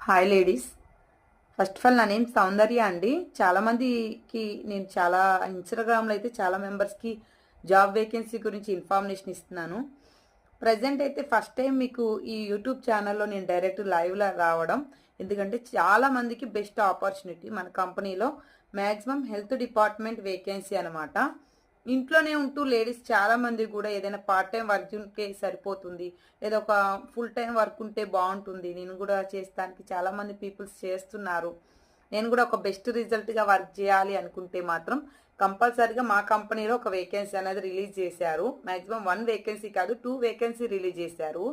Hi ladies. First of all నా name సౌందర్య అండి. చాలామందికి నేను ఇన్స్టాగ్రామ్లో అయితే చాలా మెంబర్స్కి జాబ్ వేకెన్సీ గురించి ఇన్ఫర్మేషన్ ఇస్తున్నాను. ప్రజెంట్ అయితే ఫస్ట్ టైం మీకు ఈ యూట్యూబ్ ఛానల్లో నేను డైరెక్ట్ లైవ్లో రావడం, ఎందుకంటే చాలామందికి బెస్ట్ ఆపర్చునిటీ మన కంపెనీలో మ్యాక్సిమం హెల్త్ డిపార్ట్మెంట్ వేకెన్సీ అనమాట. ఇంట్లోనే ఉంటూ లేడీస్ చాలా మంది కూడా ఏదైనా పార్ట్ టైం వర్క్ ఉంటే సరిపోతుంది, లేదా ఒక ఫుల్ టైం వర్క్ ఉంటే బాగుంటుంది, నేను కూడా చేస్తానికి చాలా మంది పీపుల్స్ చేస్తున్నారు, నేను కూడా ఒక బెస్ట్ రిజల్ట్గా వర్క్ చేయాలి అనుకుంటే మాత్రం కంపల్సరీగా మా కంపెనీలో ఒక వేకెన్సీ అనేది రిలీజ్ చేశారు. మ్యాక్సిమం 1 వేకెన్సీ కాదు 2 వేకెన్సీ రిలీజ్ చేశారు.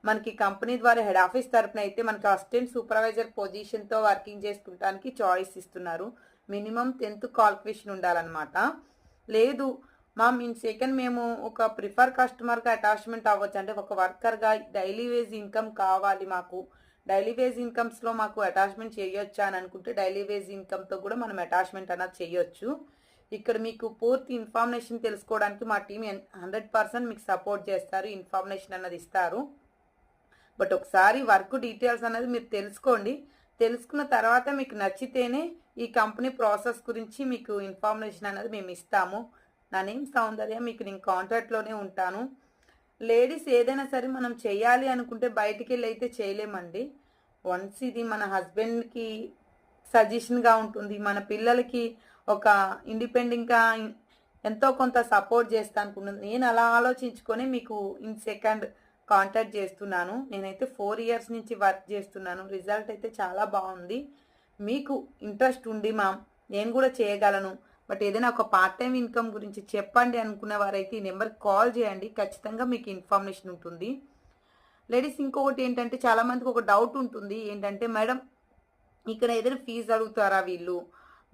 మనకి కంపెనీ ద్వారా హెడ్ ఆఫీస్ తరఫున అయితే మనకి అసిస్టెంట్ సూపర్వైజర్ పొజిషన్తో వర్కింగ్ చేసుకుంటానికి చాయిస్ ఇస్తున్నారు. మినిమం 10th క్వాలిఫికేషన్ ఉండాలన్నమాట. లేదు సెకండ్ మేము ఒక ప్రిఫర్ కస్టమర్గా అటాచ్మెంట్ అవ్వచ్చు, అంటే ఒక వర్కర్గా డైలీ వేజ్ ఇన్కమ్ కావాలి, మాకు డైలీ వేజ్ ఇన్కమ్స్లో మాకు అటాచ్మెంట్ చేయొచ్చా అని అనుకుంటే డైలీ వేజ్ ఇన్కమ్తో కూడా మనం అటాచ్మెంట్ అన్నది చేయొచ్చు. ఇక్కడ మీకు పూర్తి ఇన్ఫర్మేషన్ తెలుసుకోవడానికి మా టీం 100% మీకు సపోర్ట్ చేస్తారు, ఇన్ఫర్మేషన్ అన్నది ఇస్తారు. బట్ ఒకసారి వర్క్ డీటెయిల్స్ అనేది మీరు తెలుసుకోండి. తెలుసుకున్న తర్వాత మీకు నచ్చితేనే ఈ కంపెనీ ప్రాసెస్ గురించి మీకు ఇన్ఫర్మేషన్ అనేది మేము ఇస్తాము. నా నేమ్ సౌందర్య, మీకు నేను కాంటాక్ట్లోనే ఉంటాను. లేడీస్ ఏదైనా సరే మనం చేయాలి అనుకుంటే బయటికి వెళ్ళి అయితే చేయలేమండి. వన్స్ ఇది మన హస్బెండ్కి సజెషన్గా ఉంటుంది, మన పిల్లలకి ఒక ఇండిపెండెంట్గా ఎంతో కొంత సపోర్ట్ చేస్తా అనుకుంటుంది. నేను అలా ఆలోచించుకొని మీకు సెకండ్ కాంటాక్ట్ చేస్తున్నాను. నేనైతే 4 ఇయర్స్ నుంచి వర్క్ చేస్తున్నాను. రిజల్ట్ అయితే చాలా బాగుంది. మీకు ఇంట్రెస్ట్ ఉంది నేను కూడా చేయగలను, బట్ ఏదైనా ఒక పార్ట్ టైం ఇన్కమ్ గురించి చెప్పండి అనుకునే వారైతే ఈ నెంబర్కి కాల్ చేయండి, ఖచ్చితంగా మీకు ఇన్ఫర్మేషన్ ఉంటుంది. లేడీస్ ఇంకొకటి ఏంటంటే చాలామందికి ఒక డౌట్ ఉంటుంది ఏంటంటే, మేడం ఇక్కడ ఏదైనా ఫీజు అడుగుతారా వీళ్ళు,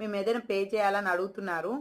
మేము ఏదైనా పే చేయాలని అడుగుతున్నారు.